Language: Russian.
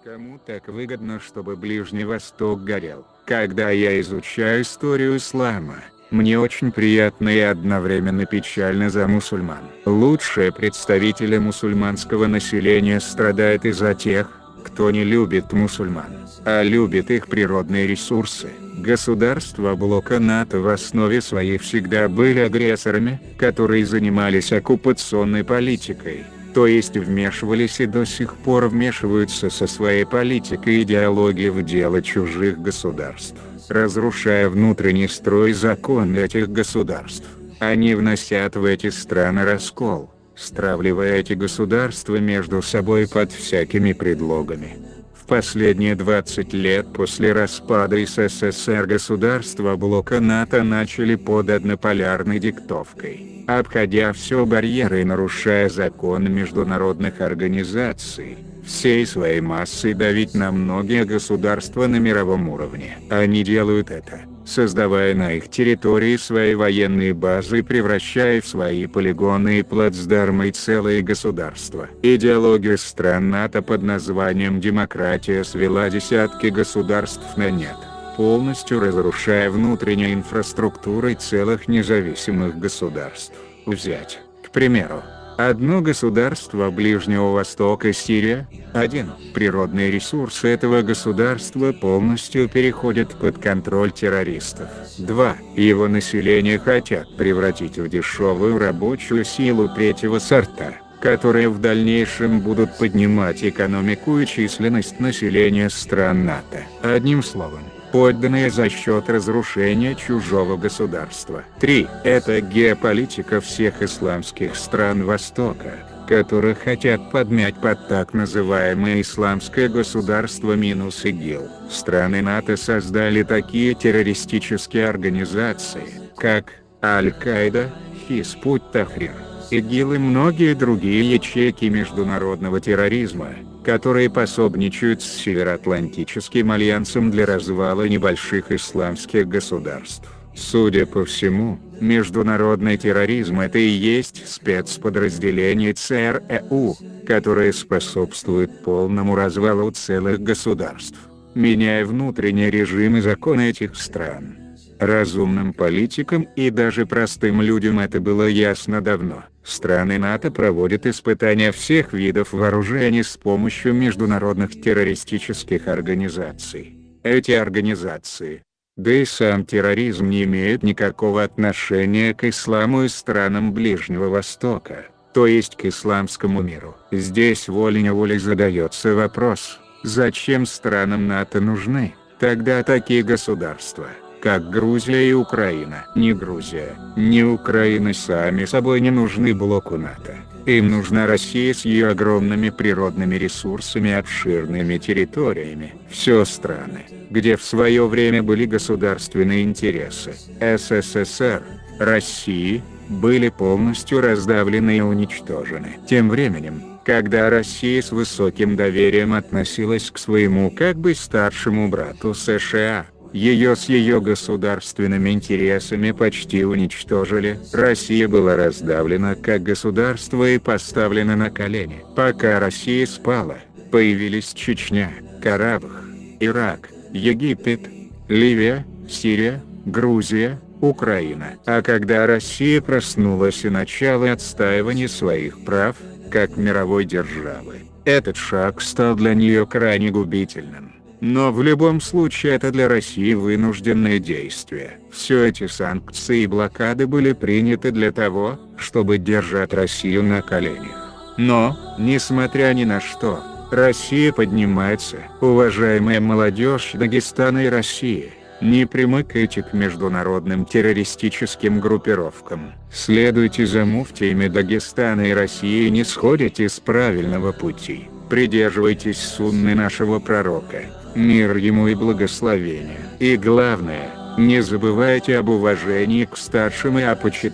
Кому так выгодно, чтобы Ближний Восток горел? Когда я изучаю историю ислама, мне очень приятно и одновременно печально за мусульман. Лучшие представители мусульманского населения страдают из-за тех, кто не любит мусульман, а любит их природные ресурсы. Государства блока НАТО в основе своей всегда были агрессорами, которые занимались оккупационной политикой, то есть вмешивались и до сих пор вмешиваются со своей политикой и идеологией в дело чужих государств, разрушая внутренний строй и законы этих государств. Они вносят в эти страны раскол, стравливая эти государства между собой под всякими предлогами. В последние 20 лет после распада СССР государства блока НАТО начали под однополярной диктовкой, обходя все барьеры и нарушая законы международных организаций, всей своей массой давить на многие государства на мировом уровне. Они делают это, создавая на их территории свои военные базы и превращая в свои полигоны и плацдармы целые государства. Идеология стран НАТО под названием «демократия» свела десятки государств на нет, полностью разрушая внутреннюю инфраструктуру целых независимых государств. Взять, к примеру, одно государство Ближнего Востока — Сирия. 1. Природные ресурсы этого государства полностью переходят под контроль террористов. 2. Его население хотят превратить в дешевую рабочую силу третьего сорта, которые в дальнейшем будут поднимать экономику и численность населения стран НАТО. Одним словом, подданные за счет разрушения чужого государства. 3. Это геополитика всех исламских стран Востока, которые хотят подмять под так называемое исламское государство минус ИГИЛ. Страны НАТО создали такие террористические организации, как Аль-Каида, Хизб-ут-Тахрир, ИГИЛ и многие другие ячейки международного терроризма, которые пособничают с Североатлантическим альянсом для развала небольших исламских государств. Судя по всему, международный терроризм — это и есть спецподразделение ЦРУ, которое способствует полному развалу целых государств, меняя внутренний режим и законы этих стран. Разумным политикам и даже простым людям это было ясно давно. Страны НАТО проводят испытания всех видов вооружений с помощью международных террористических организаций. Эти организации, да и сам терроризм, не имеют никакого отношения к исламу и странам Ближнего Востока, то есть к исламскому миру. Здесь волей-неволей задается вопрос, зачем странам НАТО нужны тогда такие государства, как Грузия и Украина? Ни Грузия, ни Украина сами собой не нужны блоку НАТО. Им нужна Россия с ее огромными природными ресурсами и обширными территориями. Все страны, где в свое время были государственные интересы СССР, России, были полностью раздавлены и уничтожены. Тем временем, когда Россия с высоким доверием относилась к своему как бы старшему брату США, ее с ее государственными интересами почти уничтожили. Россия была раздавлена как государство и поставлена на колени. Пока Россия спала, появились Чечня, Карабах, Ирак, Египет, Ливия, Сирия, Грузия, Украина. А когда Россия проснулась и начала отстаивание своих прав, как мировой державы, этот шаг стал для нее крайне губительным. Но в любом случае это для России вынужденные действия. Все эти санкции и блокады были приняты для того, чтобы держать Россию на коленях. Но, несмотря ни на что, Россия поднимается. Уважаемая молодежь Дагестана и России, не примыкайте к международным террористическим группировкам. Следуйте за муфтиями Дагестана и России и не сходите с правильного пути. Придерживайтесь сунны нашего пророка, мир ему и благословение. И главное, не забывайте об уважении к старшим и о почитании